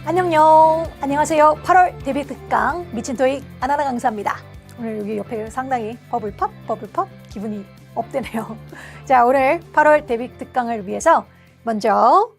안녕하세요. 8월 데뷔 특강 미친 토익 아나나 강사입니다. 오늘 여기 옆에 상당히 버블팝 기분이 업되네요. 자, 오늘 8월 데뷔 특강을 위해서 먼저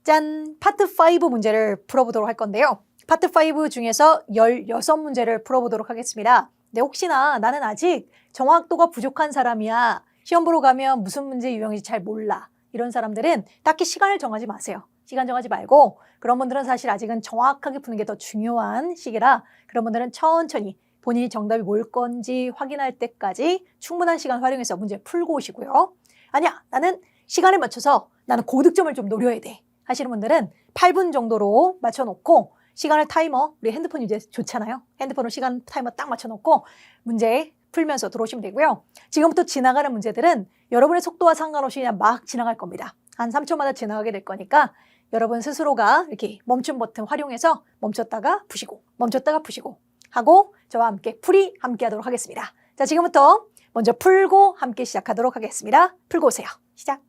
짠! 파트 5 문제를 풀어보도록 할 건데요. 파트 5 중에서 16문제를 풀어보도록 하겠습니다. 근데 혹시나 나는 아직 정확도가 부족한 사람이야. 시험 보러 가면 무슨 문제 유형인지 잘 몰라. 이런 사람들은 딱히 시간을 정하지 마세요. 시간 정하지 말고 그런 분들은 사실 아직은 정확하게 푸는 게 더 중요한 시기라 그런 분들은 천천히 본인이 정답이 뭘 건지 확인할 때까지 충분한 시간 활용해서 문제 풀고 오시고요. 아니야, 나는 시간에 맞춰서 나는 고득점을 좀 노려야 돼 하시는 분들은 8분 정도로 맞춰놓고 시간을 타이머, 우리 핸드폰 이제 좋잖아요. 핸드폰으로 시간 타이머 딱 맞춰놓고 문제 풀면서 들어오시면 되고요. 지금부터 지나가는 문제들은 여러분의 속도와 상관없이 그냥 막 지나갈 겁니다. 한 3초마다 지나가게 될 거니까 여러분 스스로가 이렇게 멈춤 버튼 활용해서 멈췄다가 푸시고 하고 저와 함께 풀이 함께 하도록 하겠습니다. 자, 지금부터 먼저 풀고 함께 시작하도록 하겠습니다. 풀고 오세요. 시작.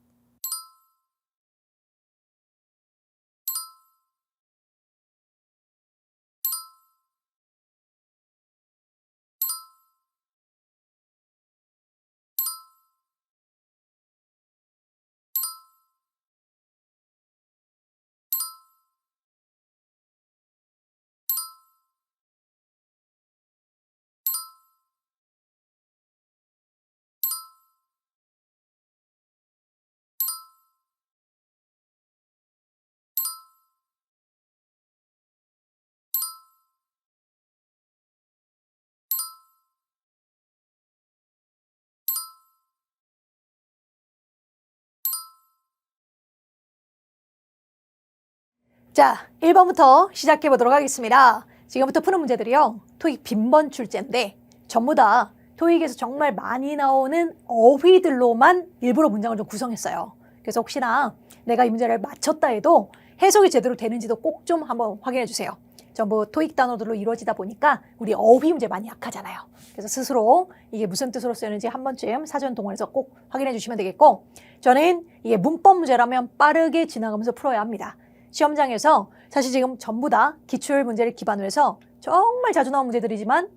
자, 1번부터 시작해 보도록 하겠습니다. 지금부터 푸는 문제들이요. 토익 빈번 출제인데 전부 다 토익에서 정말 많이 나오는 어휘들로만 일부러 문장을 좀 구성했어요. 그래서 혹시나 내가 이 문제를 맞췄다 해도 해석이 제대로 되는지도 꼭 좀 한번 확인해 주세요. 전부 토익 단어들로 이루어지다 보니까 우리 어휘 문제 많이 약하잖아요. 그래서 스스로 이게 무슨 뜻으로 쓰였는지 한 번쯤 사전 동원해서 꼭 확인해 주시면 되겠고, 저는 이게 문법 문제라면 빠르게 지나가면서 풀어야 합니다. 시험장에서 사실 지금 전부 다 기출 문제를 기반으로 해서 정말 자주 나온 문제들이지만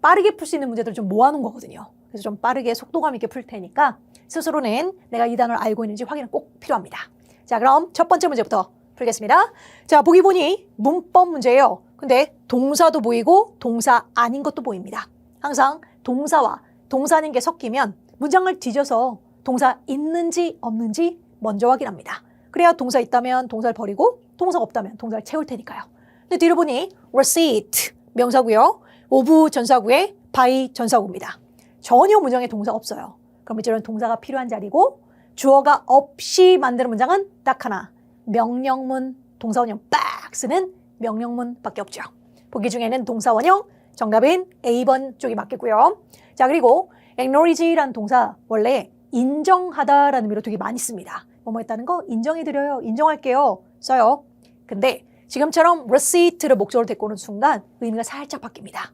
빠르게 풀 수 있는 문제들을 좀 모아놓은 거거든요. 그래서 좀 빠르게 속도감 있게 풀 테니까 스스로는 내가 이 단어를 알고 있는지 확인은 꼭 필요합니다. 자, 그럼 첫 번째 문제부터 풀겠습니다. 자, 보기 보니 문법 문제예요. 근데 동사도 보이고 동사 아닌 것도 보입니다. 항상 동사와 동사 아닌 게 섞이면 문장을 뒤져서 동사 있는지 없는지 먼저 확인합니다. 그래야 동사 있다면 동사를 버리고 동사가 없다면 동사를 채울 테니까요. 근데 뒤로 보니 receipt 명사고요. of 전사구에 by 전사구입니다. 전혀 문장에 동사가 없어요. 그럼 이제는 동사가 필요한 자리고 주어가 없이 만드는 문장은 딱 하나. 명령문, 동사원형 빡 쓰는 명령문밖에 없죠. 보기 중에는 동사원형 정답은 A번 쪽이 맞겠고요. 자, 그리고 acknowledge라는 동사 원래 인정하다라는 의미로 되게 많이 씁니다. 뭐뭐 했다는 거 인정해드려요. 인정할게요. 써요. 근데 지금처럼 receipt를 목적으로 데리고 오는 순간 의미가 살짝 바뀝니다.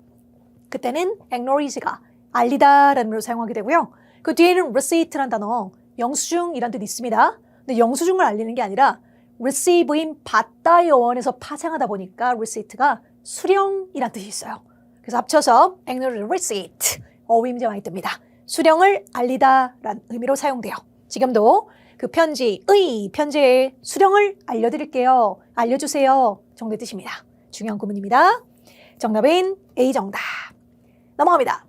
그때는 acknowledge가 알리다라는 의미로 사용하게 되고요. 그 뒤에는 receipt라는 단어 영수증이라는 뜻이 있습니다. 근데 영수증을 알리는 게 아니라 receive인 받다의 어원에서 파생하다 보니까 receipt가 수령이라는 뜻이 있어요. 그래서 합쳐서 acknowledge receipt 어휘 문제 많이 뜹니다. 수령을 알리다라는 의미로 사용돼요. 지금도 그 편지의 수령을 알려드릴게요. 알려주세요. 정도의 뜻입니다. 중요한 구문입니다. 정답은 A 정답. 넘어갑니다.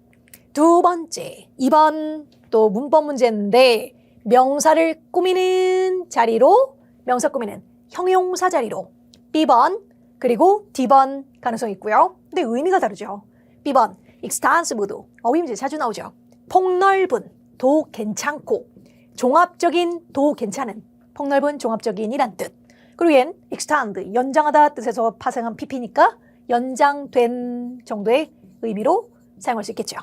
두 번째, 2번 또 문법 문제인데 명사를 꾸미는 자리로 명사 꾸미는 형용사 자리로 B번 그리고 D번 가능성이 있고요. 근데 의미가 다르죠. B번, extensive도 어휘 문제 자주 나오죠. 폭넓은, 도 괜찮고 종합적인 도 괜찮은, 폭넓은 종합적인이란 뜻. 그리고 얘는 extend, 연장하다 뜻에서 파생한 pp니까 연장된 정도의 의미로 사용할 수 있겠죠.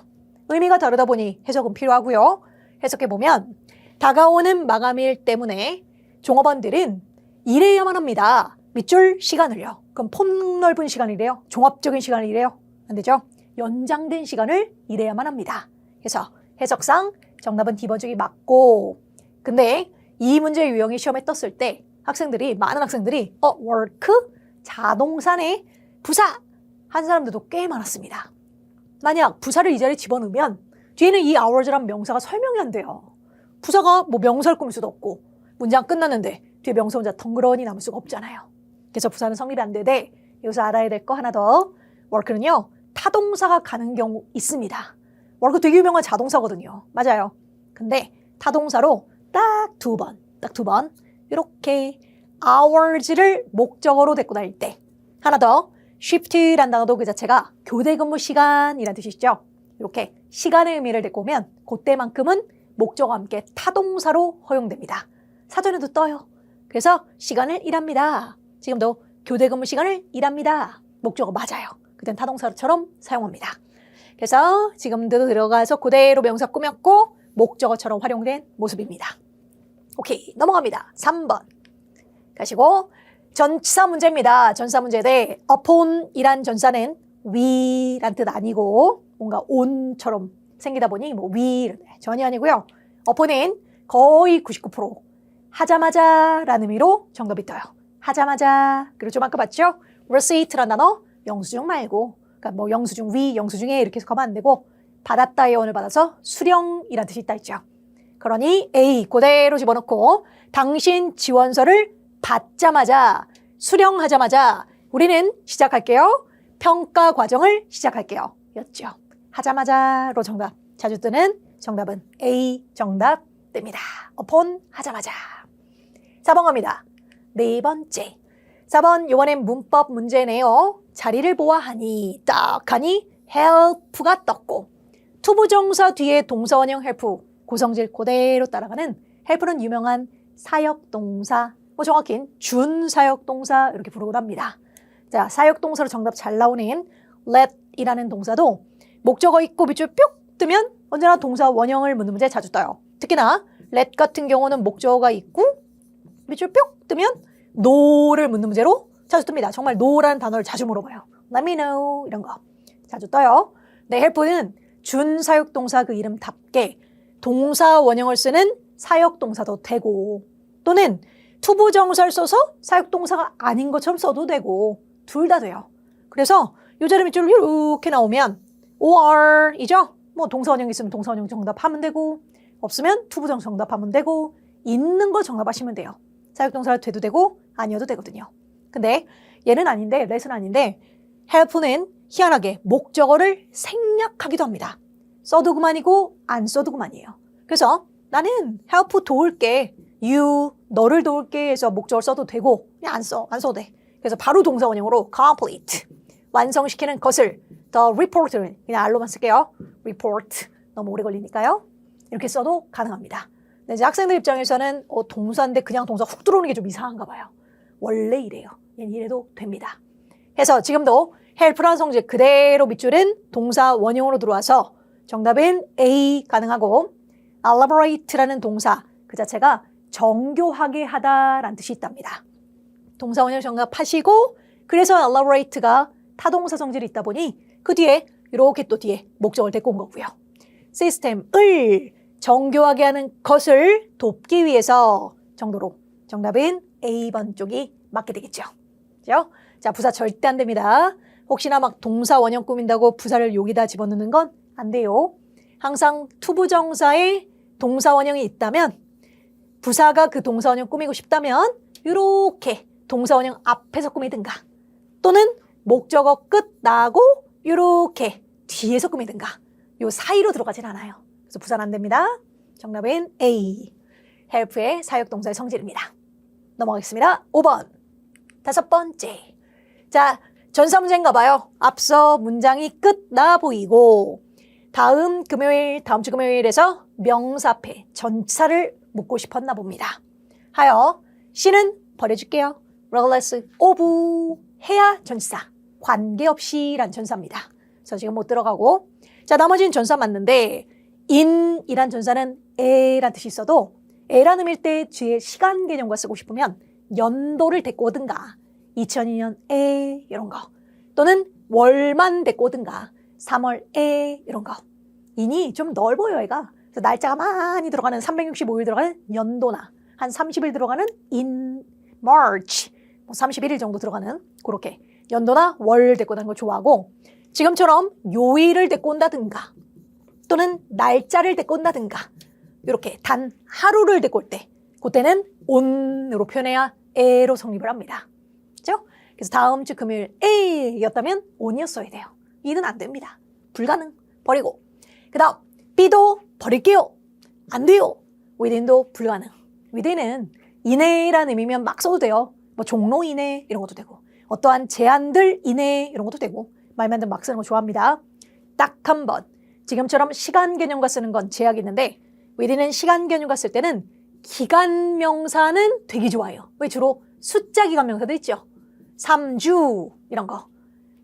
의미가 다르다 보니 해석은 필요하고요. 해석해보면 다가오는 마감일 때문에 종업원들은 일해야만 합니다. 밑줄 시간을요. 그럼 폭넓은 시간이래요? 종합적인 시간을 일해요? 안 되죠? 연장된 시간을 일해야만 합니다. 그래서 해석상 정답은 D번 쪽이 맞고, 근데 이 문제 유형이 시험에 떴을 때 많은 학생들이 work 자동사네. 부사 한 사람들도 꽤 많았습니다. 만약 부사를 이 자리에 집어넣으면 뒤에는 이 hours란 명사가 설명이 안 돼요. 부사가 뭐 명사를 꾸밀 수도 없고 문장 끝났는데 뒤에 명사 혼자 덩그러니 남을 수가 없잖아요. 그래서 부사는 성립이 안 되되 여기서 알아야 될 거 하나 더. work는요. 타동사가 가는 경우 있습니다. work 되게 유명한 자동사거든요. 맞아요. 근데 타동사로 딱 두 번 이렇게 hours를 목적어로 데리고 다닐 때 하나 더 shift라는 단어도 그 자체가 교대 근무 시간이라는 뜻이죠. 이렇게 시간의 의미를 데리고 오면 그때만큼은 목적어와 함께 타동사로 허용됩니다. 사전에도 떠요. 그래서 시간을 일합니다. 지금도 교대 근무 시간을 일합니다. 목적어 맞아요. 그땐 타동사처럼 사용합니다. 그래서 지금도 들어가서 그대로 명사 꾸몄고 목적어처럼 활용된 모습입니다. 오케이, 넘어갑니다. 3번 가시고 전치사 문제입니다. 전치사 문제인데 upon이란 전사는 위란 뜻 아니고 뭔가 on처럼 생기다 보니 뭐 위 전혀 아니고요. upon은 거의 99% 하자마자 라는 의미로 정답이 떠요. 하자마자. 그리고 좀 아까 봤죠? receive라는 단어 영수증 말고 그러니까 뭐 영수증 위, 영수증에 이렇게 해석하면 안 되고 받았다의 원을 받아서 수령이라는 뜻이 있다 했죠. 그러니 A 그대로 집어넣고 당신 지원서를 받자마자 수령하자마자 우리는 시작할게요. 평가 과정을 시작할게요. 였죠. 하자마자로 정답 자주 뜨는 정답은 A 정답 됩니다. upon 하자마자. 4번 갑니다. 네 번째. 4번 이번엔 문법 문제네요. 자리를 보아하니 딱 하니 help가 떴고 투부정사 뒤에 동사원형 help 고성질 그대로 따라가는 help는 유명한 사역동사 뭐 정확히는 준사역동사 이렇게 부르곤 합니다. 자, 사역동사로 정답 잘 나오는 let이라는 동사도 목적어 있고 밑줄 뿅 뜨면 언제나 동사 원형을 묻는 문제 자주 떠요. 특히나 let 같은 경우는 목적어가 있고 밑줄 뿅 뜨면 no를 묻는 문제로 자주 뜹니다. 정말 no라는 단어를 자주 물어봐요. Let me know 이런 거 자주 떠요. 네, help는 준사역동사 그 이름답게 동사 원형을 쓰는 사역동사도 되고 또는 투부정사를 써서 사역동사가 아닌 것처럼 써도 되고 둘 다 돼요. 그래서 요 자리 밑줄로 이렇게 나오면 or이죠. 뭐 동사 원형 있으면 동사 원형 정답하면 되고 없으면 투부정사 정답하면 되고 있는 거 정답하시면 돼요. 사역동사가 돼도 되고 아니어도 되거든요. 근데 얘는 아닌데 let은 아닌데 help는 희한하게 목적어를 생략하기도 합니다. 써도 그만이고 안 써도 그만이에요. 그래서 나는 help 도울게 you 너를 도울게 해서 목적어를 써도 되고 그냥 안 써도 돼. 그래서 바로 동사 원형으로 complete 완성시키는 것을 the report는 그냥 R로만 쓸게요. report 너무 오래 걸리니까요. 이렇게 써도 가능합니다. 근데 이제 학생들 입장에서는 동사인데 그냥 동사 훅 들어오는 게 좀 이상한가 봐요. 원래 이래요. 얘는 이래도 됩니다. 그래서 지금도 help라는 성질 그대로 밑줄은 동사 원형으로 들어와서 정답은 A 가능하고 elaborate라는 동사 그 자체가 정교하게 하다라는 뜻이 있답니다. 동사 원형 정답하시고 그래서 elaborate가 타동사 성질이 있다 보니 그 뒤에 이렇게 또 뒤에 목적을 데리고 온 거고요. 시스템을 정교하게 하는 것을 돕기 위해서 정도로 정답은 A번 쪽이 맞게 되겠죠. 그죠? 자, 부사 절대 안 됩니다. 혹시나 막 동사 원형 꾸민다고 부사를 여기다 집어넣는 건 안 돼요. 항상 투부정사에 동사 원형이 있다면 부사가 그 동사 원형 꾸미고 싶다면 이렇게 동사 원형 앞에서 꾸미든가 또는 목적어 끝 나고 이렇게 뒤에서 꾸미든가 요 사이로 들어가진 않아요. 그래서 부사는 안 됩니다. 정답은 A. help의 사역동사의 성질입니다. 넘어가겠습니다. 5번. 5번째. 자, 전사 문제인가 봐요. 앞서 문장이 끝나 보이고 다음 주 금요일에서 명사 앞에 전치사를 묻고 싶었나 봅니다. 하여 C는 버려줄게요. regardless of 해야 전치사 관계없이 란 전사입니다. 그래서 지금 못 들어가고 자 나머지는 전사 맞는데 in이란 전사는 에란 뜻이 있어도 에라는 의미일 때 뒤에 시간 개념과 쓰고 싶으면 연도를 데리고 오든가 2002년 에 이런 거 또는 월만 데리고 오든가 3월에 이런 거 인이 좀 넓어요 얘가. 그래서 날짜가 많이 들어가는 365일 들어가는 연도나 한 30일 들어가는 in March 뭐 31일 정도 들어가는 그렇게 연도나 월 데리고 다니는 거 좋아하고 지금처럼 요일을 데리고 온다든가 또는 날짜를 데리고 온다든가 이렇게 단 하루를 데리고 올 때 그때는 on으로 표현해야 에로 성립을 합니다. 그렇죠? 그래서 다음 주 금요일 A였다면 on이었어야 돼요. 이는 안 됩니다. 불가능. 버리고. 그 다음 B도 버릴게요. 안 돼요. within도 불가능. within은 이내라는 의미면 막 써도 돼요. 뭐 종로 이내 이런 것도 되고 어떠한 제한들 이내 이런 것도 되고 말만 되면 막 쓰는 거 좋아합니다. 딱 한 번. 지금처럼 시간 개념과 쓰는 건 제약이 있는데 within은 시간 개념과 쓸 때는 기간 명사는 되게 좋아요. 왜 주로 숫자 기간 명사들 있죠. 3주 이런 거,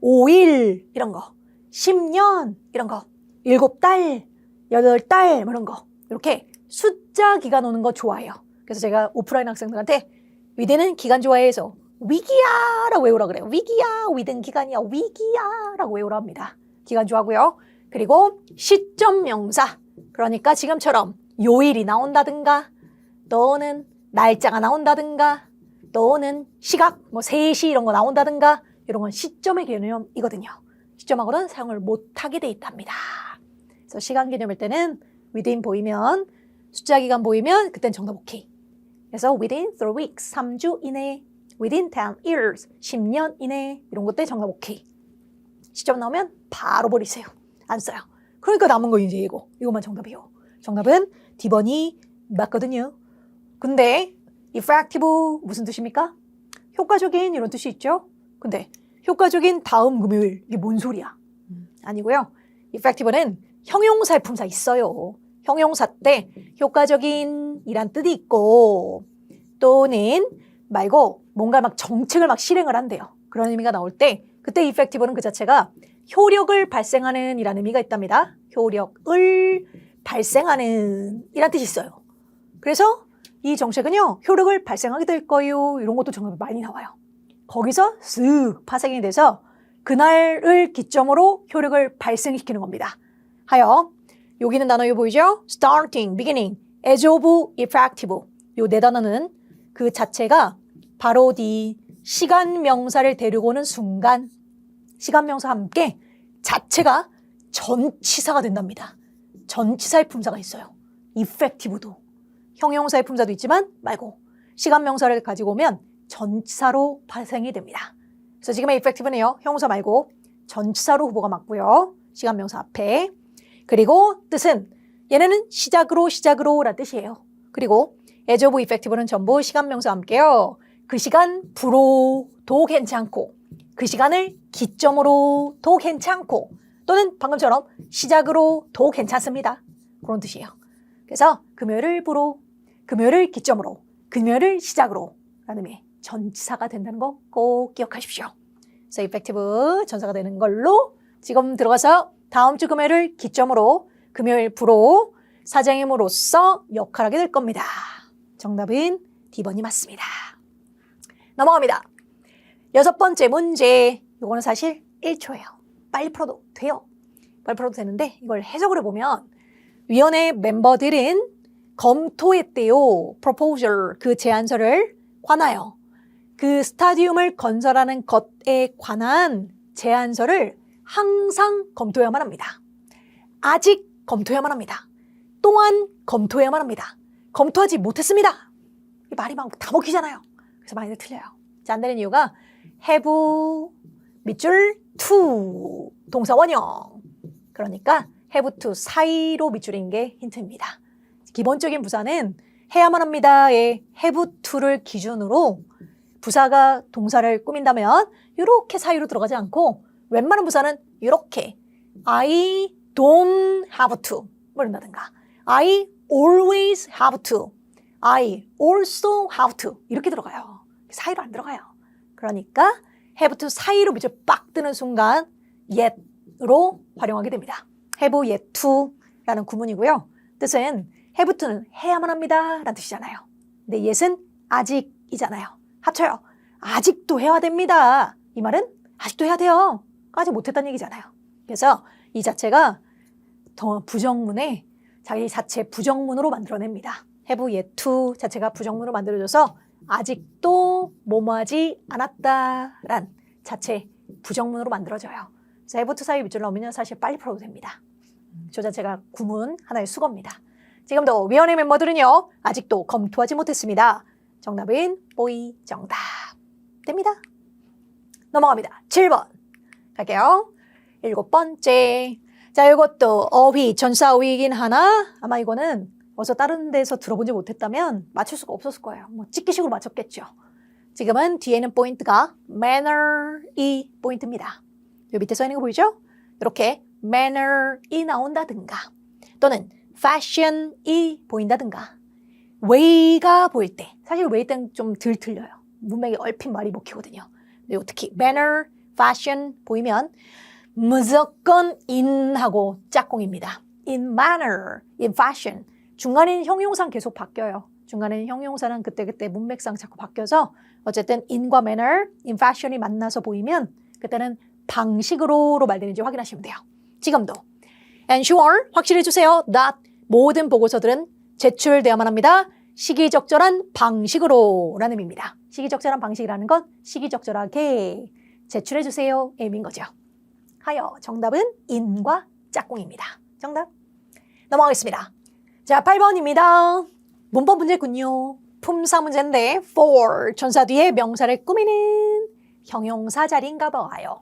5일 이런 거, 10년 이런 거, 7달, 8달 이런 거 이렇게 숫자 기간 오는 거 좋아해요. 그래서 제가 오프라인 학생들한테 within은 기간 좋아해서 위기야 라고 외우라 그래요. 위기야, within 기간이야, 위기야 라고 외우라 합니다. 기간 좋아하고요. 그리고 시점 명사, 그러니까 지금처럼 요일이 나온다든가 또는 날짜가 나온다든가 또는 시각, 뭐 3시 이런 거 나온다든가 이런 건 시점의 개념이거든요. 시점하고는 사용을 못하게 돼 있답니다. 그래서 시간 개념일 때는 within 보이면 숫자 기간 보이면 그땐 정답 오케이. 그래서 within 3 weeks, 3주 이내, within 10 years, 10년 이내 이런 것들 정답 오케이. 시점 나오면 바로 버리세요. 안 써요. 그러니까 남은 거 이제 이거만 정답이요. 정답은 D번이 맞거든요. 근데 effective 무슨 뜻입니까? 효과적인 이런 뜻이 있죠. 근데 효과적인 다음 금요일 이게 뭔 소리야? 아니고요. effective는 형용사의 품사 있어요. 형용사 때 효과적인 이란 뜻이 있고 또는 말고 뭔가 막 정책을 막 실행을 한대요. 그런 의미가 나올 때 그때 effective는 그 자체가 효력을 발생하는 이란 의미가 있답니다. 효력을 발생하는 이란 뜻이 있어요. 그래서 이 정책은요, 효력을 발생하게 될 거예요. 이런 것도 정답이 많이 나와요. 거기서 쓱 파생이 돼서 그날을 기점으로 효력을 발생시키는 겁니다. 하여 여기는 단어 요 보이죠? starting, beginning, as of effective. 요 네 단어는 그 자체가 바로 이 시간 명사를 데리고 오는 순간 시간 명사와 함께 자체가 전치사가 된답니다. 전치사의 품사가 있어요. effective도. 형용사의 품사도 있지만 말고 시간 명사를 가지고 오면 전치사로 발생이 됩니다. 그래서 지금의 effective는요. 형용사 말고 전치사로 후보가 맞고요. 시간 명사 앞에. 그리고 뜻은 얘네는 시작으로 라는 뜻이에요. 그리고 as of effective는 전부 시간 명사와 함께요. 그 시간부로도 괜찮고 그 시간을 기점으로도 괜찮고 또는 방금처럼 시작으로도 괜찮습니다. 그런 뜻이에요. 그래서 금요일을 부로, 금요일을 기점으로, 금요일을 시작으로 라는 의미의 전치사가 된다는 거 꼭 기억하십시오. 그래서 effective 전사가 되는 걸로 지금 들어가서 다음 주 금요일을 기점으로 금요일 부로 사장님으로서 역할하게 될 겁니다. 정답은 D번이 맞습니다. 넘어갑니다. 6번째 문제. 이거는 사실 1초예요. 빨리 풀어도 돼요. 빨리 풀어도 되는데 이걸 해석을 해보면 위원회 멤버들은 검토했대요. proposal, 그 제안서를 관하여 그 스타디움을 건설하는 것에 관한 제안서를 항상 검토해야만 합니다. 아직 검토해야만 합니다. 또한 검토해야만 합니다. 검토하지 못했습니다. 이 말이 막 다 먹히잖아요. 그래서 많이들 틀려요. 자, 안 되는 이유가 have 밑줄 to 동사 원형. 그러니까 have to 사이로 밑줄인 게 힌트입니다. 기본적인 부사는 해야만 합니다의 have to를 기준으로 부사가 동사를 꾸민다면 이렇게 사이로 들어가지 않고 웬만한 부사는 이렇게 I don't have to 뭐란다든가 I always have to I also have to 이렇게 들어가요. 사이로 안 들어가요. 그러니까 have to 사이로 밑줄 빡 뜨는 순간 yet로 활용하게 됩니다. have yet to 라는 구문이고요. 뜻은 have to는 해야만 합니다 라는 뜻이잖아요. 근데 yet은 아직이잖아요. 합쳐요. 아직도 해야 됩니다. 이 말은 아직도 해야 돼요. 아직 못했다는 얘기잖아요. 그래서 이 자체가 더 부정문에 자기 자체 부정문으로 만들어냅니다. have yet to 자체가 부정문으로 만들어져서 아직도 뭐뭐하지 않았다란 자체 부정문으로 만들어져요. 그래서 have to 사이 밑줄 넣으면 사실 빨리 풀어도 됩니다. 저 자체가 구문 하나의 수거입니다. 지금도 위원회 멤버들은요. 아직도 검토하지 못했습니다. 정답은 보이 정답 됩니다. 넘어갑니다. 7번 갈게요. 7번째. 자, 이것도 어휘, 전사 어휘이긴 하나 아마 이거는 어서 다른 데서 들어보지 못했다면 맞출 수가 없었을 거예요. 뭐 찍기식으로 맞췄겠죠. 지금은 뒤에는 포인트가 manner이 포인트입니다. 요 밑에 써 있는 거 보이죠? 이렇게 manner이 나온다든가 또는 fashion이 보인다든가 way가 보일 때 사실 way 때는 좀 덜 틀려요. 문맥에 얼핏 말이 먹히거든요. 그리고 특히 manner, fashion 보이면 무조건 in하고 짝꿍입니다. in manner, in fashion 중간에는 형용사는 계속 바뀌어요. 중간에는 형용사는 그때그때 문맥상 자꾸 바뀌어서 어쨌든 in과 manner, in fashion이 만나서 보이면 그때는 방식으로로 말되는지 확인하시면 돼요. 지금도 ensure 확실해 주세요. that 모든 보고서들은 제출되어야만 합니다. 시기적절한 방식으로 라는 의미입니다. 시기적절한 방식이라는 건 시기적절하게 제출해 주세요 의미인 거죠. 하여 정답은 in과 짝꿍입니다. 정답 넘어가겠습니다. 자, 8번입니다. 문법 문제군요. 품사 문제인데 for 전사 뒤에 명사를 꾸미는 형용사 자리인가 봐요.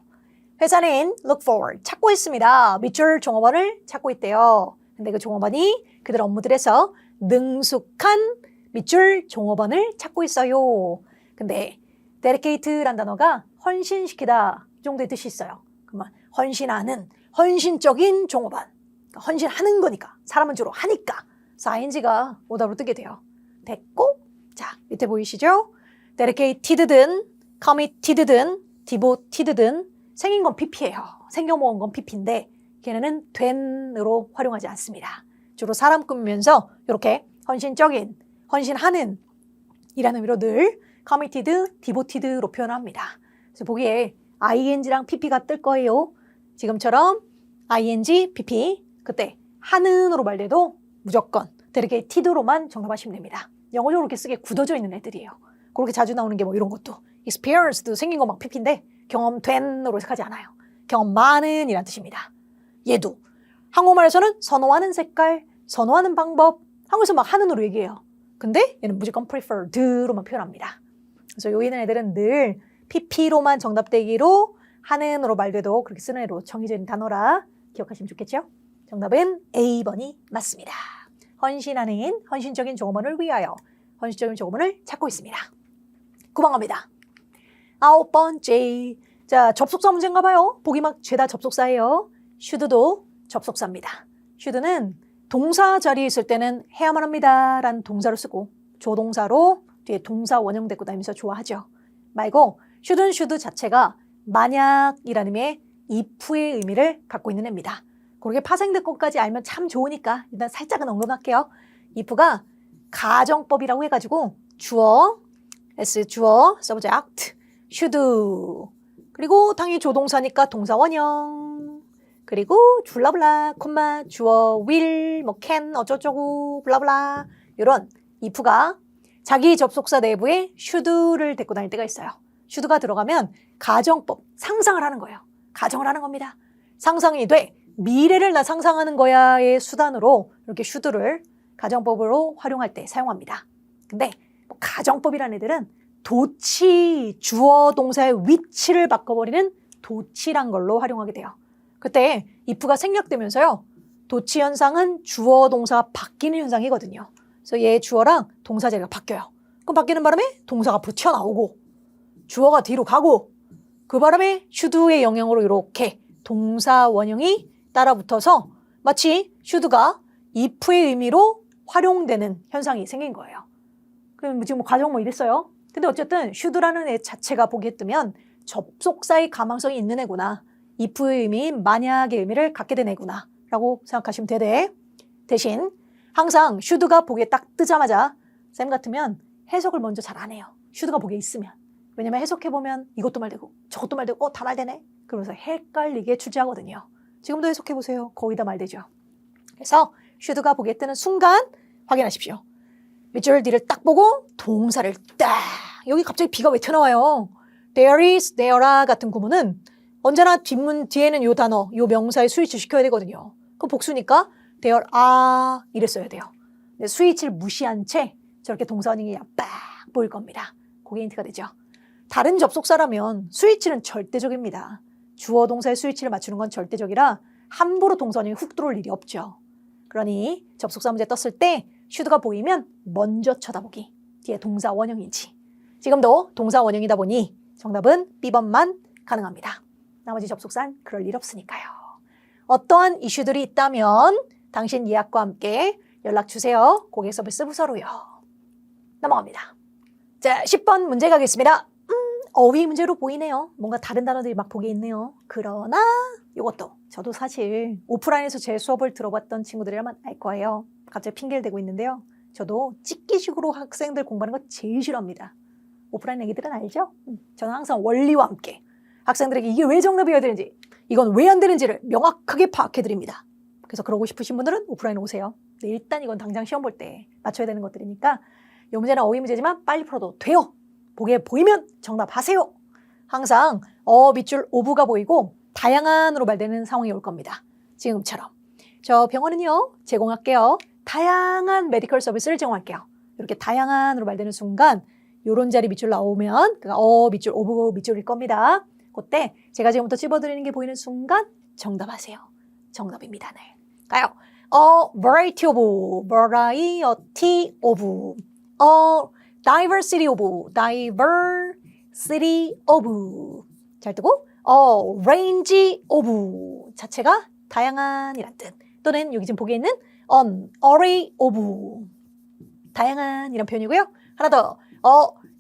회사는 look for 찾고 있습니다. 밑줄 종업원을 찾고 있대요. 근데 그 종업원이 그들 업무들에서 능숙한 밑줄 종업원을 찾고 있어요. 근데 dedicate란 단어가 헌신시키다 정도의 뜻이 있어요. 그러면 헌신하는 헌신적인 종업원. 그러니까 헌신하는 거니까 사람은 주로 하니까 그래서 ing가 오답으로 뜨게 돼요. 됐고 자 밑에 보이시죠? dedicated든 committed든 devoted든 생긴 건 pp예요. 생겨 먹은 건 pp인데 걔네는 된으로 활용하지 않습니다. 주로 사람 꾸미면서 이렇게 헌신적인, 헌신하는 이라는 의미로 늘 committed, devoted로 표현합니다. 그래서 보기에 ing랑 pp가 뜰 거예요. 지금처럼 ing, pp 그때 하는으로 말돼도 무조건 dedicated로만 정답하시면 됩니다. 영어적으로 이렇게 쓰게 굳어져 있는 애들이에요. 그렇게 자주 나오는 게 뭐 이런 것도 experienced 생긴 거 막 pp인데 경험된으로 해석하지 않아요. 경험 많은 이란 뜻입니다. 얘도 한국말에서는 선호하는 색깔, 선호하는 방법 한국에서 막 하는으로 얘기해요. 근데 얘는 무조건 preferred로만 표현합니다. 그래서 여기 있는 애들은 늘 pp로만 정답되기로 하는으로 말돼도 그렇게 쓰는 애로 정해져 있는 단어라 기억하시면 좋겠죠? 정답은 A번이 맞습니다. 헌신하는 헌신적인 종업원을 위하여 헌신적인 종업원을 찾고 있습니다. 9번 갑니다. 9번째. 자, 접속사 문제인가 봐요. 보기 막 죄다 접속사예요. should도 접속사입니다. should는 동사 자리에 있을 때는 해야만 합니다 라는 동사를 쓰고 조동사로 뒤에 동사 원형 대고 다니면서 좋아하죠. 말고 should은 should 자체가 만약이라는 의미의 if의 의미를 갖고 있는 애입니다. 그렇게 파생될 것까지 알면 참 좋으니까 일단 살짝은 언급할게요. if가 가정법이라고 해가지고 주어, s 주어, subject, should 그리고 당연히 조동사니까 동사 원형 그리고 블라블라 콤마 주어 will 뭐 can 어쩌고저쩌고 블라블라 이런 if가 자기 접속사 내부에 should를 데리고 다닐 때가 있어요. should가 들어가면 가정법 상상을 하는 거예요. 가정을 하는 겁니다. 상상이 돼 미래를 나 상상하는 거야의 수단으로 이렇게 should를 가정법으로 활용할 때 사용합니다. 근데 뭐 가정법이라는 애들은 도치, 주어 동사의 위치를 바꿔버리는 도치란 걸로 활용하게 돼요. 그때 if가 생략되면서요. 도치 현상은 주어 동사가 바뀌는 현상이거든요. 그래서 얘 주어랑 동사 자리가 바뀌어요. 그럼 바뀌는 바람에 동사가 앞으로 튀어나오고 주어가 뒤로 가고 그 바람에 should의 영향으로 이렇게 동사 원형이 따라붙어서 마치 should가 if의 의미로 활용되는 현상이 생긴 거예요. 그럼 지금 과정 뭐 이랬어요? 근데 어쨌든 should라는 애 자체가 보기에 뜨면 접속사의 가망성이 있는 애구나. if의 의미인 만약의 의미를 갖게 된 애구나 라고 생각하시면 되되 대신 항상 should가 보기에 딱 뜨자마자 쌤 같으면 해석을 먼저 잘 안 해요. should가 보기에 있으면. 왜냐면 해석해보면 이것도 말되고 저것도 말되고 다 말되네. 그러면서 헷갈리게 출제하거든요. 지금도 해석해보세요. 거의 다 말되죠. 그래서 should가 보기에 뜨는 순간 확인하십시오. 밑줄 뒤를 딱 보고 동사를 딱. 여기 갑자기 B가 왜 튀어나와요? There is, there are 같은 구문은 언제나 뒷문 뒤에는 요 단어, 요 명사에 스위치 시켜야 되거든요. 그 복수니까 there are 이랬어야 돼요. 근데 스위치를 무시한 채 저렇게 동사 원형이 빡 보일 겁니다. 그게 힌트가 되죠. 다른 접속사라면 스위치는 절대적입니다. 주어 동사의 스위치를 맞추는 건 절대적이라 함부로 동사 원형이 훅 들어올 일이 없죠. 그러니 접속사 문제 떴을 때 should가 보이면 먼저 쳐다보기. 뒤에 동사 원형인지. 지금도 동사 원형이다 보니 정답은 B번만 가능합니다. 나머지 접속사는 그럴 일 없으니까요. 어떠한 이슈들이 있다면 당신 예약과 함께 연락주세요. 고객 서비스 부서로요. 넘어갑니다. 자, 10번 문제 가겠습니다. 어휘 문제로 보이네요. 뭔가 다른 단어들이 막 보기 있네요. 그러나 이것도 저도 사실 오프라인에서 제 수업을 들어봤던 친구들이라면 알 거예요. 갑자기 핑계를 대고 있는데요. 저도 찍기식으로 학생들 공부하는 거 제일 싫어합니다. 오프라인 애기들은 알죠? 저는 항상 원리와 함께 학생들에게 이게 왜 정답이어야 되는지, 이건 왜 안 되는지를 명확하게 파악해드립니다. 그래서 그러고 싶으신 분들은 오프라인 오세요. 근데 일단 이건 당장 시험 볼 때 맞춰야 되는 것들이니까 이 문제는 어휘 문제지만 빨리 풀어도 돼요. 보기에 보이면 정답하세요. 항상 밑줄 오브가 보이고 다양한으로 말되는 상황이 올 겁니다. 지금처럼. 저 병원은요, 제공할게요. 다양한 메디컬 서비스를 제공할게요. 이렇게 다양한으로 말되는 순간 요런 자리 밑줄 나오면 밑줄 오브 밑줄일 겁니다. 그때 제가 지금부터 찝어드리는 게 보이는 순간 정답하세요. 정답입니다. 네. 가요. variety of, variety of, diversity of, diversity of. 잘 뜨고, range of 자체가 다양한이란 뜻. 또는 여기 지금 보기에 있는 array of 다양한이란 표현이고요. 하나 더,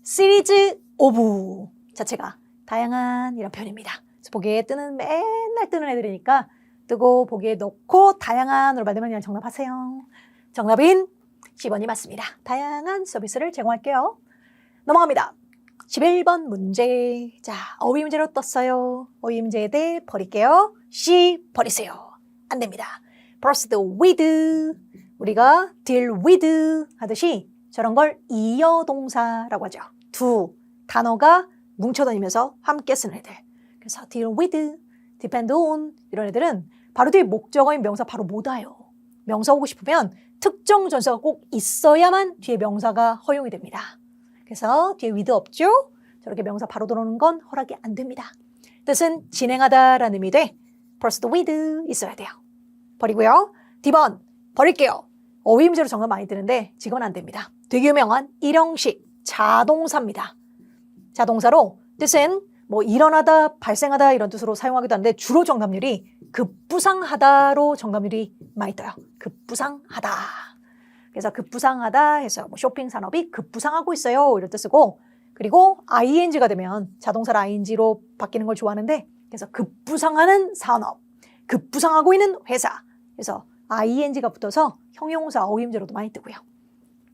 series of 자체가 다양한이란 표현입니다. 그래서 보기에 뜨는 맨날 뜨는 애들이니까 뜨고 보기에 넣고 다양한으로 말되면 그냥 정답하세요. 정답인 10번이 맞습니다. 다양한 서비스를 제공할게요. 넘어갑니다. 11번 문제. 자, 어휘 문제로 떴어요. 어휘 문제에 대해 버릴게요. C 버리세요. 안 됩니다. proceed with. 우리가 deal with 하듯이 저런 걸 이어동사라고 하죠. 두 단어가 뭉쳐다니면서 함께 쓰는 애들. 그래서 deal with, depend on 이런 애들은 바로 뒤에 목적어인 명사 바로 못 와요. 명사 오고 싶으면 특정 전사가 꼭 있어야만 뒤에 명사가 허용이 됩니다. 그래서 뒤에 with 없죠? 저렇게 명사 바로 들어오는 건 허락이 안 됩니다. 뜻은 진행하다라는 의미 돼 proceed with 있어야 돼요. 버리고요. D번 버릴게요. 어휘 문제로 정답 많이 뜨는데 지금은 안 됩니다. 되게 유명한 일형식 자동사입니다. 자동사로 뜻은 뭐 일어나다, 발생하다 이런 뜻으로 사용하기도 하는데 주로 정답률이 급부상하다로 정답률이 많이 떠요. 급부상하다. 그래서 급부상하다 해서 뭐 쇼핑 산업이 급부상하고 있어요 이런 뜻이고, 그리고 ing가 되면 자동사를 ing로 바뀌는 걸 좋아하는데 그래서 급부상하는 산업, 급부상하고 있는 회사. 그래서 ing가 붙어서 형용사 어휘 문제로도 많이 뜨고요.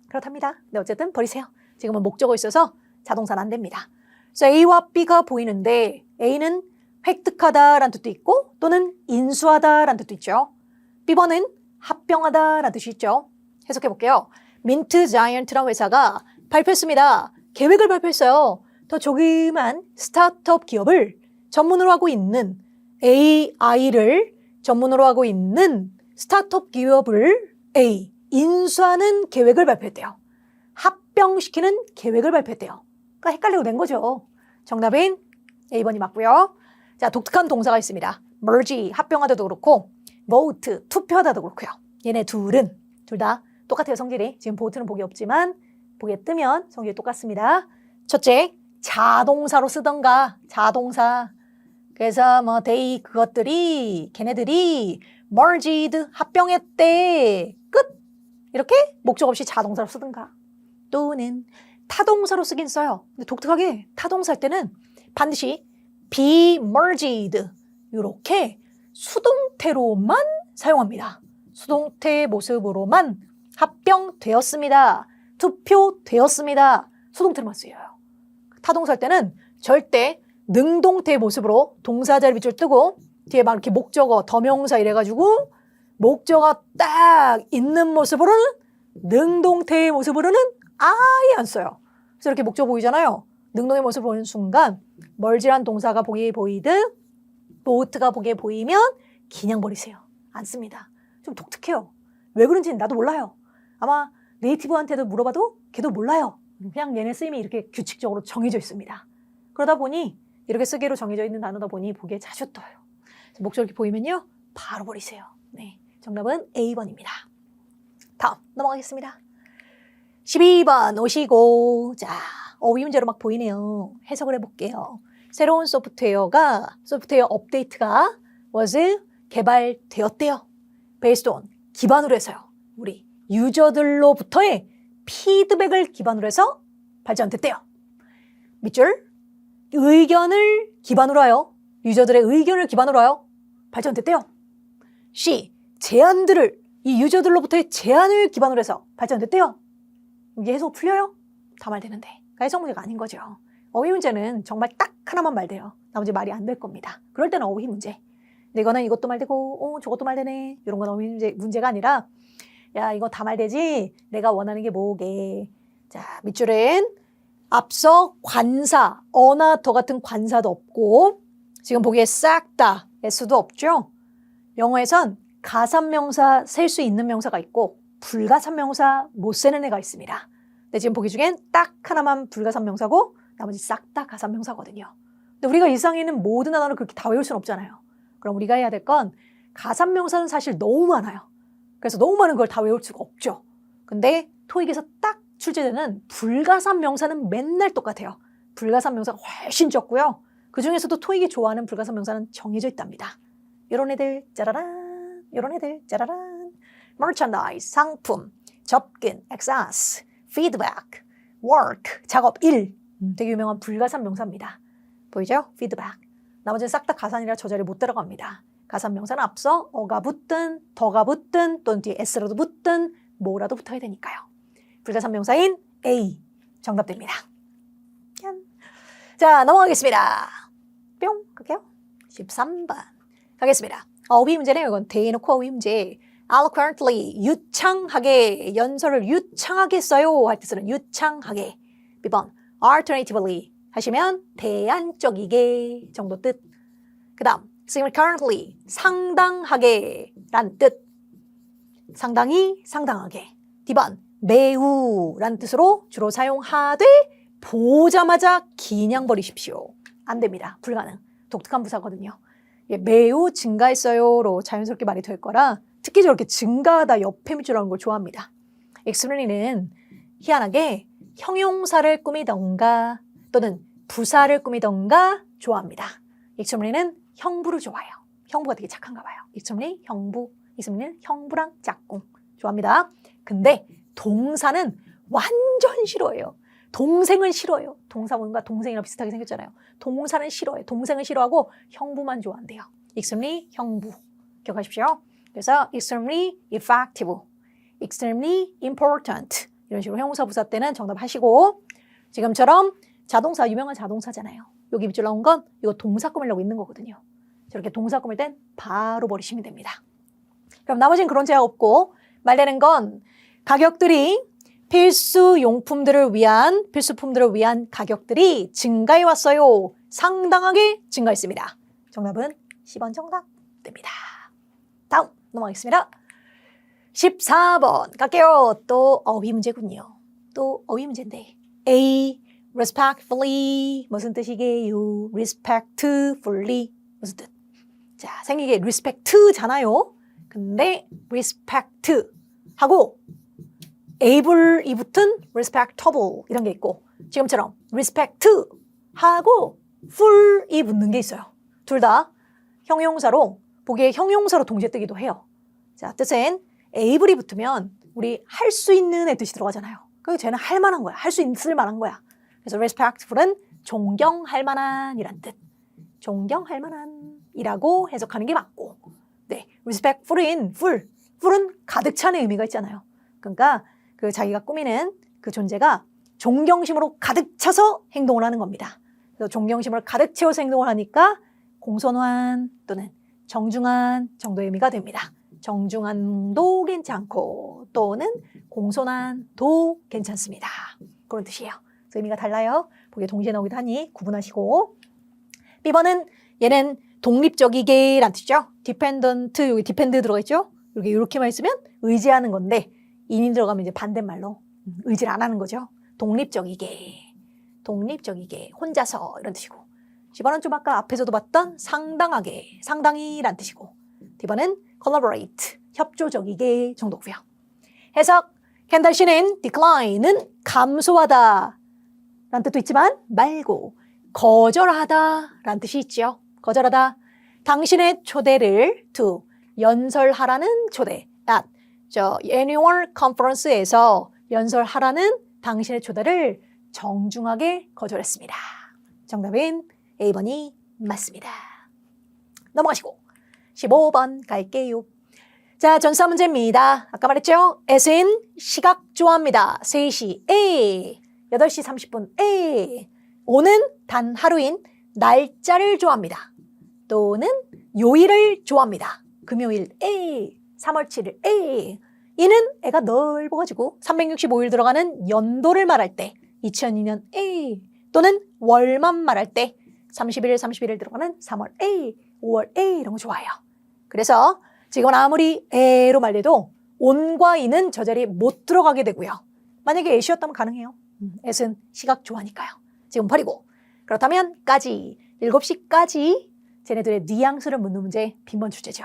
그렇답니다. 근데 어쨌든 버리세요. 지금은 목적어 있어서 자동사는 안 됩니다. 그래서 A와 B가 보이는데 A는 획득하다라는 뜻도 있고 또는 인수하다라는 뜻도 있죠. B번은 합병하다라는 뜻이 있죠. 해석해 볼게요. 민트 자이언트라는 회사가 발표했습니다. 계획을 발표했어요. 더 조그만 스타트업 기업을 전문으로 하고 있는 AI를 전문으로 하고 있는 스타트업 기업을 A 인수하는 계획을 발표했대요. 합병시키는 계획을 발표했대요. 그러니까 헷갈리고 낸 거죠. 정답인 A번이 맞고요. 자, 독특한 동사가 있습니다. merge, 합병하다도 그렇고 vote, 투표하다도 그렇고요. 얘네 둘은 둘 다 똑같아요, 성질이. 지금 vote는 보기 없지만 보기에 뜨면 성질이 똑같습니다. 첫째, 자동사로 쓰던가 자동사. 그래서 뭐 they 그것들이 걔네들이 merged 합병했대. 끝. 이렇게 목적 없이 자동사로 쓰든가. 또는 타동사로 쓰긴 써요. 근데 독특하게 타동사 할 때는 반드시 be merged 이렇게 수동태로만 사용합니다. 수동태 모습으로만 합병되었습니다. 투표되었습니다. 수동태로만 쓰여요. 타동사 할 때는 절대 능동태 모습으로 동사 자리 밑줄 뜨고 뒤에 막 이렇게 목적어, 더명사 이래가지고 목적어 딱 있는 모습으로는 능동태의 모습으로는 아예 안 써요. 그래서 이렇게 목적 보이잖아요. 능동의 모습을 보는 순간 멀지란 동사가 보기에 보이듯 보트가 보기에 보이면 그냥 버리세요. 안 씁니다. 좀 독특해요. 왜 그런지는 나도 몰라요. 아마 네이티브한테도 물어봐도 걔도 몰라요. 그냥 얘네 쓰임이 이렇게 규칙적으로 정해져 있습니다. 그러다 보니 이렇게 쓰기로 정해져 있는 단어다 보니 보기에 자주 떠요. 목적 이렇게 보이면요. 바로 버리세요. 네, 정답은 A번입니다. 다음 넘어가겠습니다. 12번 오시고 자 어휘 문제로 막 보이네요. 해석을 해볼게요. 새로운 소프트웨어 업데이트가 개발되었대요. based on 기반으로 해서요. 우리 유저들로부터의 피드백을 기반으로 해서 발전됐대요. 밑줄 의견을 기반으로 하여 유저들의 의견을 기반으로 하여 발전됐대요. C 제안들을 이 유저들로부터의 제안을 기반으로 해서 발전됐대요. 이게 해석 풀려요? 다 말되는데 해석 문제가 아닌 거죠. 어휘 문제는 정말 딱 하나만 말돼요. 나머지 말이 안 될 겁니다. 그럴 때는 어휘 문제. 근데 이거는 이것도 말되고 저것도 말되네. 이런 건 어휘 문제가 아니라 야 이거 다 말되지? 내가 원하는 게 뭐게. 자 밑줄엔 앞서 관사, 어나 더 같은 관사도 없고 지금 보기에 싹 다 S도 없죠. 영어에선 가산명사 셀 수 있는 명사가 있고 불가산명사 못 세는 애가 있습니다. 근데 지금 보기 중엔 딱 하나만 불가산명사고 나머지 싹 다 가산명사거든요. 근데 우리가 일상에는 모든 단어를 그렇게 다 외울 수는 없잖아요. 그럼 우리가 해야 될 건 가산명사는 사실 너무 많아요. 그래서 너무 많은 걸 다 외울 수가 없죠. 근데 토익에서 딱 출제되는 불가산명사는 맨날 똑같아요. 불가산명사가 훨씬 적고요. 그중에서도 토익이 좋아하는 불가산명사는 정해져 있답니다. 이런 애들 짜라란, 이런 애들 짜라란. merchandise, 상품, 접근, access, feedback, work, 작업, 일. 되게 유명한 불가산명사입니다. 보이죠? feedback. 나머지는 싹 다 가산이라 저 자리에 못 들어갑니다. 가산명사는 앞서 어가 붙든 더가 붙든 또는 뒤에 s라도 붙든 뭐라도 붙어야 되니까요. 불가산명사인 A 정답됩니다. 자 넘어가겠습니다. 뿅 갈게요. 13번 가겠습니다. 어휘 문제네요. 이건 대놓고 어휘 문제. eloquently 유창하게 연설을 유창하게 써요 할 때 쓰는 유창하게. B번 alternatively 하시면 대안적이게 정도 뜻. 그 다음 significantly 상당하게 란 뜻. 상당히 상당하게. D번 매우 라는 뜻으로 주로 사용하되 보자마자 그냥 버리십시오. 안 됩니다. 불가능. 독특한 부사거든요. 예, 매우 증가했어요로 자연스럽게 말이 될 거라 특히 저렇게 증가하다 옆에 밑줄하는 걸 좋아합니다. extremely는 희한하게 형용사를 꾸미던가 또는 부사를 꾸미던가 좋아합니다. extremely는 형부를 좋아해요. 형부가 되게 착한가 봐요. extremely 형부, extremely는 형부랑 짝꿍 좋아합니다. 근데 동사는 완전 싫어해요. 동생은 싫어해요. 동사 뭔가 동생이랑 비슷하게 생겼잖아요. 동사는 싫어해요. 동생은 싫어하고 형부만 좋아한대요. extremely 형부 기억하십시오. 그래서 extremely effective, extremely important 이런 식으로 형용사 부사 때는 정답 하시고 지금처럼 자동사 유명한 자동사잖아요. 여기 밑줄 나온 건 이거 동사 꾸미려고 있는 거거든요. 저렇게 동사 꾸밀 땐 바로 버리시면 됩니다. 그럼 나머지는 그런 제약 없고 말되는 건 가격들이 필수품들을 위한 가격들이 증가해 왔어요. 상당하게 증가했습니다. 정답은 10번 정답됩니다. 다음 넘어가겠습니다. 14번 갈게요. 또 어휘 문제군요. 또 어휘 문제인데 A. respectfully 무슨 뜻이게요? respectfully 무슨 뜻? 자 생기게 respect잖아요. 근데 respect 하고 able이 붙은 respectable 이런 게 있고 지금처럼 respect 하고 ful이 붙는 게 있어요. 둘 다 형용사로 보기에 형용사로 동시에 뜨기도 해요. 자 뜻은 able이 붙으면 우리 할 수 있는 애 뜻이 들어가잖아요. 그래서 쟤는 할 만한 거야. 할 수 있을 만한 거야. 그래서 respectful은 존경할 만한 이란 뜻. 존경할 만한 이라고 해석하는 게 맞고 네, respectful인 ful은 가득 찬의 의미가 있잖아요. 그러니까 그 자기가 꾸미는 그 존재가 존경심으로 가득 차서 행동을 하는 겁니다. 그래서 존경심을 가득 채워서 행동을 하니까 공손한 또는 정중한 정도의 의미가 됩니다. 정중한도 괜찮고 또는 공손한도 괜찮습니다. 그런 뜻이에요. 의미가 달라요. 보기에 동시에 나오기도 하니 구분하시고. B번은 얘는 독립적이게 란 뜻이죠. dependent, 여기 depend 들어가 있죠. 이렇게만 있으면 의지하는 건데 in이 들어가면 이제 반대말로 의지를 안 하는 거죠. 독립적이게, 혼자서 이런 뜻이고. C번은 좀 아까 앞에서도 봤던 상당하게, 상당히 란 뜻이고. D번은 collaborate, 협조적이게 정도고요. 해석, 캔달 씨는 decline은 감소하다 라는 뜻도 있지만 말고 거절하다 라는 뜻이 있죠. 거절하다. 당신의 초대를 to 연설하라는 초대 at annual conference에서 연설하라는 당신의 초대를 정중하게 거절했습니다. 정답은 A번이 맞습니다. 넘어가시고 15번 갈게요. 자, 전사 문제입니다. 아까 말했죠? S인 시각 좋아합니다. 3시 A, 8시 30분 A. O는 단 하루인 날짜를 좋아합니다. 또는 요일을 좋아합니다. 금요일 A, 3월 7일 A. 이는 애가 넓어가지고 365일 들어가는 연도를 말할 때 2002년 A, 또는 월만 말할 때 31일 들어가는 3월 A, 5월 A 이런 거 좋아해요. 그래서 지금은 아무리 에로 말해도 on과 in은 저 자리에 못 들어가게 되고요. 만약에 애시였다면 가능해요. 애는 시각 좋아하니까요. 지금 버리고. 그렇다면 까지, 7시까지 쟤네들의 뉘앙스를 묻는 문제 빈번 출제죠.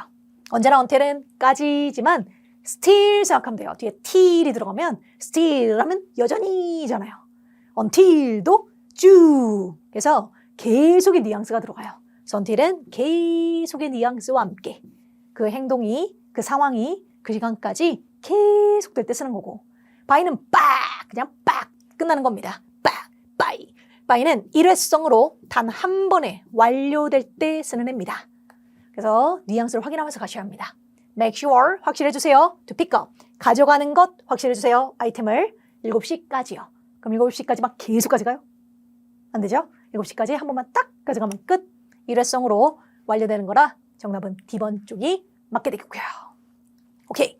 언제나 until은 까지지만 still 생각하면 돼요. 뒤에 till이 들어가면 still 하면 여전히잖아요. until도 쭉. 그래서 계속의 뉘앙스가 들어가요. 그래서 until은 계속의 뉘앙스와 함께 그 행동이, 그 상황이 그 시간까지 계속될 때 쓰는 거고, by는 그냥 끝나는 겁니다. by. by는 일회성으로 단 한 번에 완료될 때 쓰는 애입니다. 그래서 뉘앙스를 확인하면서 가셔야 합니다. make sure 확실해주세요. to pick up 가져가는 것 확실해주세요. 아이템을 7시까지요. 그럼 7시까지 막 계속까지 가요? 안 되죠? 7시까지 한 번만 딱 가져가면 끝. 일회성으로 완료되는 거라 정답은 D번 쪽이 맞게 되겠고요. 오케이.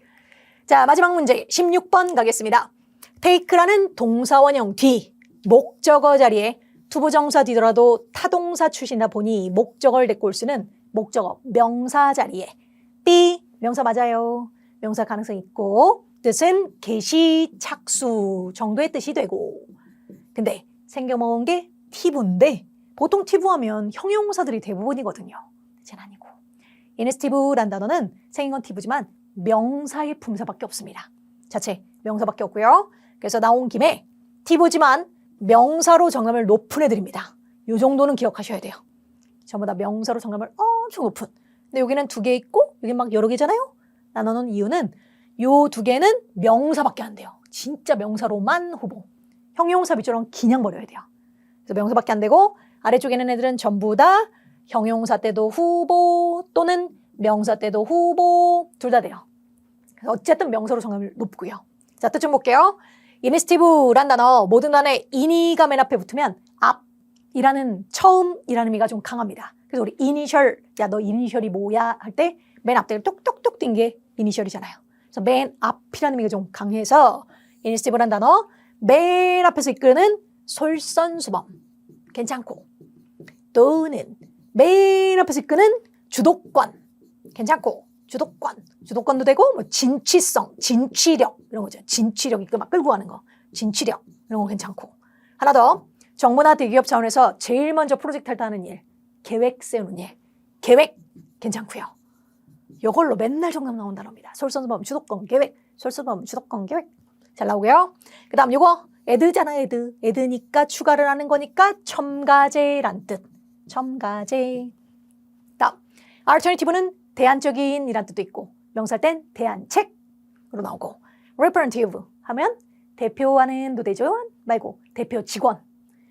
자, 마지막 문제 16번 가겠습니다. take라는 동사원형 뒤 목적어 자리에 투부정사 뒤더라도 타동사 출신이다 보니 목적어를 데리고 올 수는 목적어 명사 자리에 be 명사 맞아요. 명사 가능성 있고 뜻은 개시, 착수 정도의 뜻이 되고, 근데 생겨먹은 게 티브인데 보통 티브하면 형용사들이 대부분이거든요. 쟤는 아니고 인스티브란 단어는 생긴 건 티브지만 명사의 품사밖에 없습니다. 자체 명사밖에 없고요. 그래서 나온 김에 티브지만 명사로 정답을 높은 애들입니다. 이 정도는 기억하셔야 돼요. 전부 다 명사로 정답을 엄청 높은. 근데 여기는 2개 있고 여기 막 여러 개잖아요. 나눠놓은 이유는 이 2개는 명사밖에 안 돼요. 진짜 명사로만 후보. 형용사 비처럼 그냥 버려야 돼요. 그래서 명사밖에 안 되고 아래쪽에 있는 애들은 전부 다 형용사 때도 후보 또는 명사 때도 후보 둘 다 돼요. 그래서 어쨌든 명사로 정답을 높고요. 자, 뜻 좀 볼게요. 이니시티브란 단어 모든 단어에 in이가 맨 앞에 붙으면 앞이라는 처음이라는 의미가 좀 강합니다. 그래서 우리 이니셜, 야 너 이니셜이 뭐야 할 때 맨 앞에 똑똑똑 뛴 게 이니셜이잖아요. 그래서 맨 앞이라는 의미가 좀 강해서 이니시티브란 단어 맨 앞에서 이끄는 솔선수범 괜찮고, 또는 맨 앞에서 이끄는 주도권 괜찮고, 주도권도 되고 뭐 진취성, 진취력 이런 거죠. 진취력 이끌 막 끌고 가는 거, 진취력 이런 거 괜찮고. 하나 더, 정부나 대기업 차원에서 제일 먼저 프로젝트 할 때 하는 일, 계획 세우는 일, 계획 괜찮고요. 이걸로 맨날 정답 나온 단어입니다. 솔선수범, 주도권, 계획, 솔선수범, 주도권, 계획 잘 나오고요. 그 다음 요거 애드잖아요. 애드니까 추가를 하는 거니까 첨가제란 뜻, 첨가제. 다음 alternative는 대안적인 이란 뜻도 있고 명사할 땐 대안책으로 나오고, representative 하면 대표하는도 되죠. 말고 대표 직원,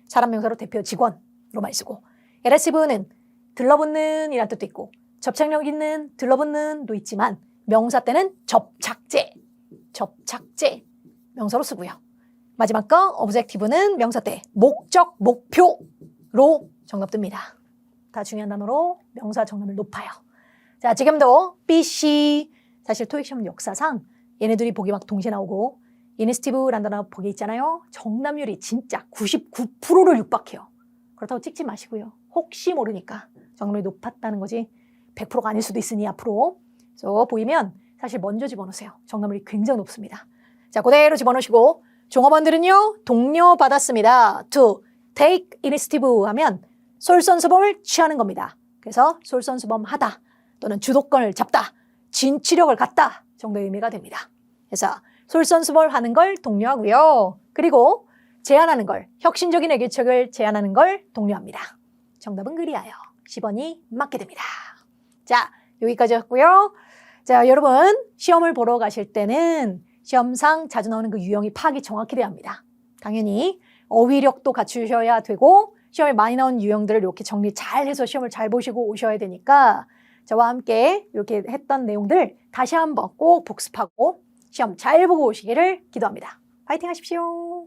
사람 명사로 대표 직원으로 많이 쓰고, elasive는 들러붙는 이란 뜻도 있고 접착력 있는 들러붙는도 있지만 명사 때는 접착제 명사로 쓰고요. 마지막 거 objective는 명사 때 목적, 목표로 정답 뜹니다. 다 중요한 단어로 명사 정답을 높아요. 자, 지금도 B, C 사실 토익 시험 역사상 얘네들이 보기 막 동시에 나오고 이니스티브라는 단어 보기 있잖아요. 정답률이 진짜 99%를 육박해요. 그렇다고 찍지 마시고요. 혹시 모르니까 정답률이 높았다는 거지 100%가 아닐 수도 있으니 앞으로. 그래서 보이면 사실 먼저 집어넣으세요. 정답률이 굉장히 높습니다. 자, 그대로 집어넣으시고 종업원들은요. 동료 받았습니다. to take initiative 하면 솔선수범을 취하는 겁니다. 그래서 솔선수범하다 또는 주도권을 잡다, 진취력을 갖다 정도의 의미가 됩니다. 그래서 솔선수범을 하는 걸 독려하고요. 그리고 제안하는 걸, 혁신적인 해결책을 제안하는 걸 독려합니다. 정답은 그리하여 10번이 맞게 됩니다. 자, 여기까지였고요. 자, 여러분 시험을 보러 가실 때는 시험상 자주 나오는 그 유형이 파악이 정확히 돼야 합니다. 당연히 어휘력도 갖추셔야 되고 시험에 많이 나온 유형들을 이렇게 정리 잘 해서 시험을 잘 보시고 오셔야 되니까 저와 함께 이렇게 했던 내용들 다시 한번 꼭 복습하고 시험 잘 보고 오시기를 기도합니다. 파이팅 하십시오.